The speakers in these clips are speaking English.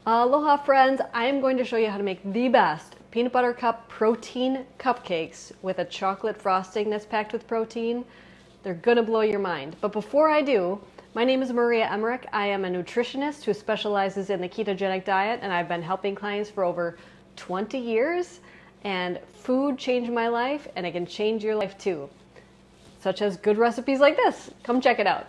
Aloha friends, I am going to show you how to make the best peanut butter cup protein cupcakes with a chocolate frosting that's packed with protein. They're gonna blow your mind. But before I do, my name is Maria Emmerich. I am a nutritionist who specializes in the ketogenic diet, and I've been helping clients for over 20 years. And food changed my life, and it can change your life too, such as good recipes like this. Come check it out.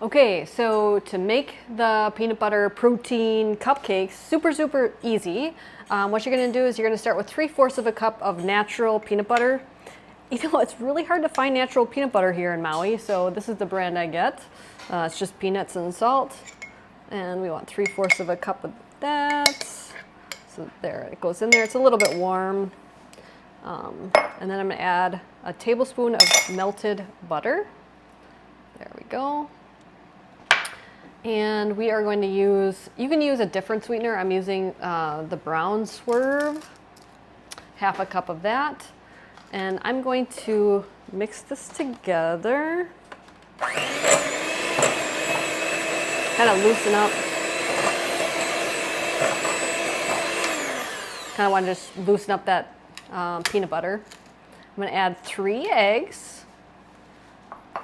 Okay, so to make the peanut butter protein cupcakes, super easy. What you're gonna do is you're gonna start with 3/4 of a cup of natural peanut butter. You know, it's really hard to find natural peanut butter here in Maui, so this is the brand I get. It's just peanuts and salt. And we want 3/4 of a cup of that. So there, it goes in there. It's a little bit warm. And then I'm gonna add a tablespoon of melted butter. There we go. And we are going to use, you can use a different sweetener. I'm using the brown swerve, 1/2 cup of that. And I'm going to mix this together. Kind of loosen up. Kind of want to just loosen up that peanut butter. I'm going to add 3 eggs.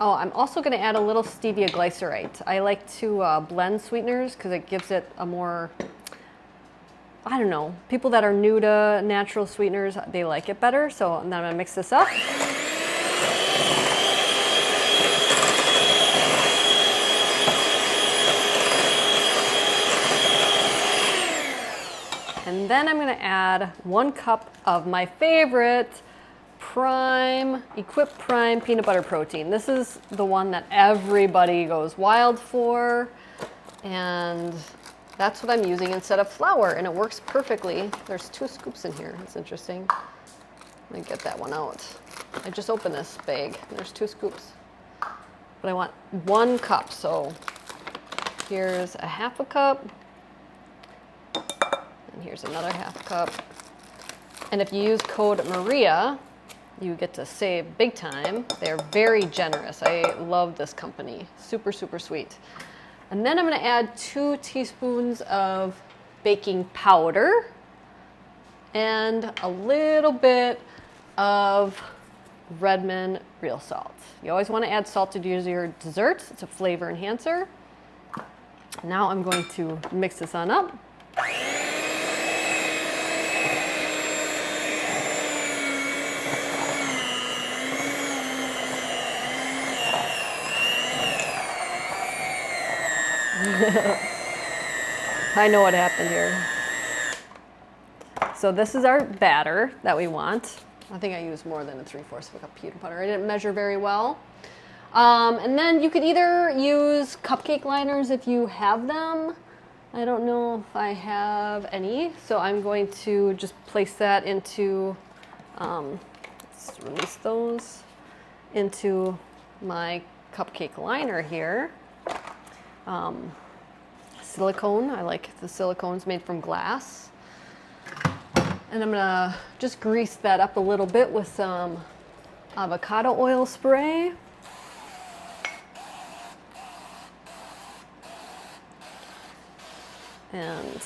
Oh, I'm also going to add a little stevia glycerite. I like to blend sweeteners because it gives it a more, I don't know, people that are new to natural sweeteners, they like it better. So then I'm going to mix this up. And then I'm going to add 1 cup of my favorite Equip Prime peanut butter protein. This is the one that everybody goes wild for, and that's what I'm using instead of flour, and it works perfectly. There's 2 scoops in here. It's interesting. Let me get that one out. I just opened this bag. There's 2 scoops, but I want 1 cup. So here's a 1/2 cup, and here's another 1/2 cup. And if you use code Maria, you get to save big time. They're very generous. I love this company. Super sweet. And then I'm going to add 2 teaspoons of baking powder and a little bit of Redmond real salt. You always want to add salt to your desserts. It's a flavor enhancer. Now I'm going to mix this on up. I know what happened here. So this is our batter that we want. I think I used more than a 3/4 of a cup of peanut butter. I didn't measure very well. And then you could either use cupcake liners if you have them. I don't know if I have any, so I'm going to just place that into, let's release those, into my cupcake liner here. Silicone, I like the silicones made from glass. And I'm gonna just grease that up a little bit with some avocado oil spray. And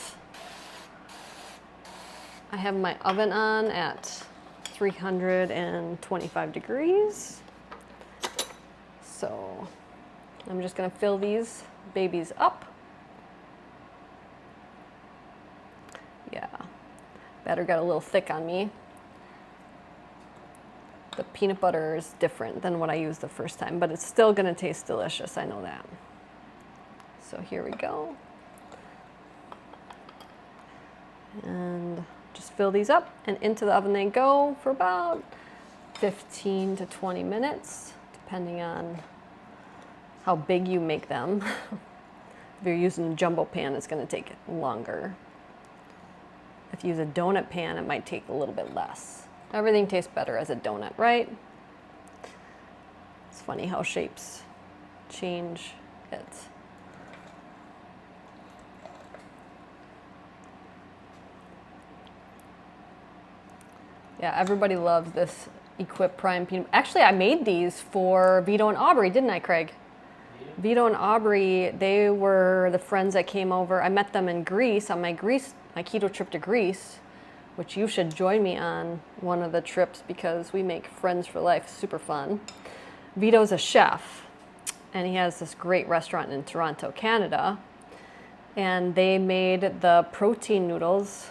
I have my oven on at 325 degrees. So I'm just gonna fill these babies up. Yeah, batter got a little thick on me. The peanut butter is different than what I used the first time, but it's still gonna taste delicious, I know that. So here we go. And just fill these up, and into the oven they go for about 15 to 20 minutes, depending on how big you make them. If you're using a jumbo pan, it's gonna take longer. If you use a donut pan, it might take a little bit less. Everything tastes better as a donut, right? It's funny how shapes change it. Yeah, everybody loves this Equip Prime peanut. Actually, I made these for Vito and Aubrey, didn't I, Craig? Vito and Aubrey, they were the friends that came over. I met them in Greece on my keto trip to Greece, which you should join me on one of the trips because we make friends for life. Super fun. Vito's a chef, and he has this great restaurant in Toronto, Canada. And they made the protein noodles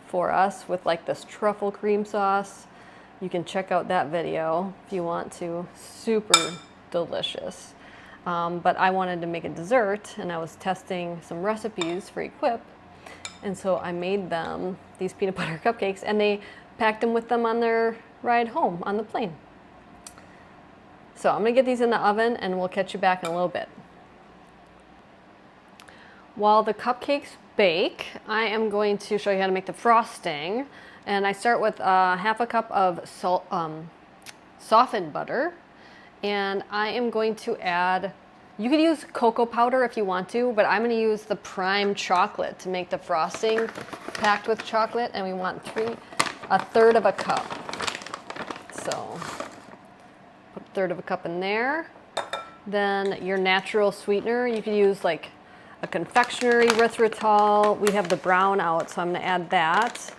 for us with like this truffle cream sauce. You can check out that video if you want to. Super delicious. But I wanted to make a dessert, and I was testing some recipes for Equip. And so I made them these peanut butter cupcakes, and they packed them with them on their ride home on the plane. So I'm gonna get these in the oven, and we'll catch you back in a little bit. While the cupcakes bake, I am going to show you how to make the frosting. And I start with half a cup of softened butter. And I am going to add, you could use cocoa powder if you want to, but I'm going to use the prime chocolate to make the frosting packed with chocolate. And we want a third of a cup. So put a third of a cup in there. Then your natural sweetener, you could use like a confectionery erythritol. We have the brown out, so I'm going to add that.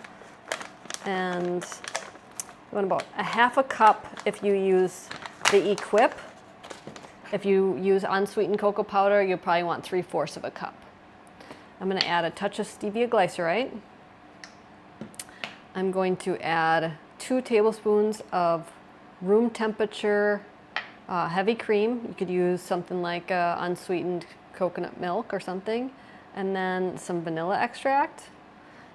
And you want about a half a cup if you use the Equip. If you use unsweetened cocoa powder, you'll probably want 3/4 of a cup. I'm going to add a touch of stevia glycerite. I'm going to add 2 tablespoons of room temperature heavy cream. You could use something like unsweetened coconut milk or something. And then some vanilla extract.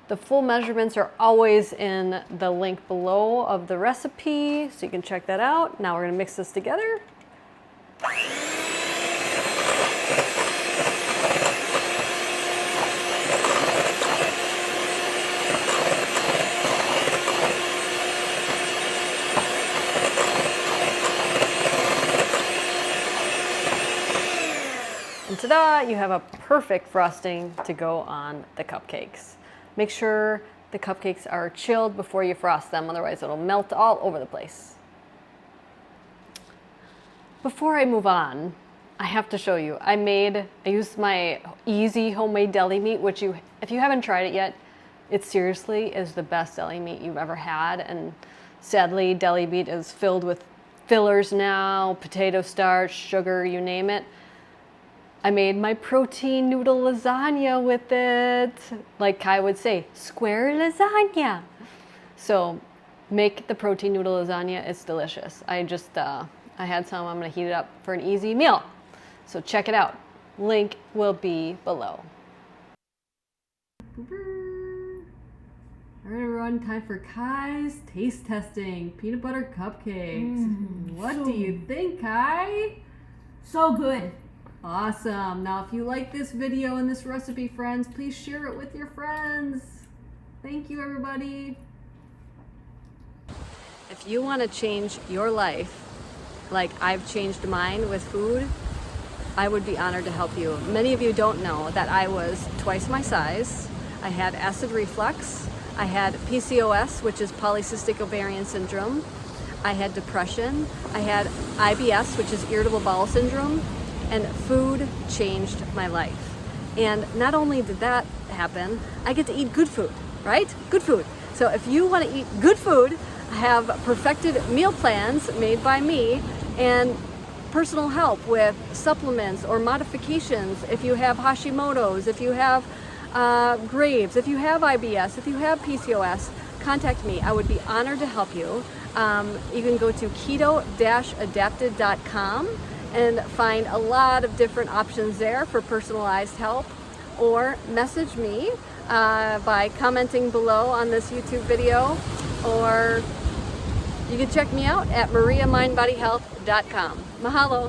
The full measurements are always in the link below of the recipe, so you can check that out. Now we're going to mix this together. And ta-da, you have a perfect frosting to go on the cupcakes. Make sure the cupcakes are chilled before you frost them, otherwise it'll melt all over the place. Before I move on, I have to show you. I used my easy homemade deli meat, which if you haven't tried it yet, it seriously is the best deli meat you've ever had. And sadly, deli meat is filled with fillers now, potato starch, sugar, you name it. I made my protein noodle lasagna with it. Like Kai would say, square lasagna. So make the protein noodle lasagna, it's delicious. I had some, I'm gonna heat it up for an easy meal. So check it out. Link will be below. All right, everyone, time for Kai's taste testing. Peanut butter cupcakes. What do you think, Kai? So good. Awesome. Now, if you like this video and this recipe, friends, please share it with your friends. Thank you, everybody. If you want to change your life like I've changed mine with food, I would be honored to help you. Many of you don't know that I was twice my size. I had acid reflux. I had PCOS, which is polycystic ovarian syndrome. I had depression. I had IBS, which is irritable bowel syndrome. And food changed my life. And not only did that happen, I get to eat good food, right? Good food. So if you want to eat good food, I have perfected meal plans made by me and personal help with supplements or modifications. If you have Hashimoto's, if you have Graves, if you have IBS, if you have PCOS, contact me. I would be honored to help you. You can go to keto-adapted.com and find a lot of different options there for personalized help, or message me by commenting below on this YouTube video, or you can check me out at mariamindbodyhealth.com. Mahalo.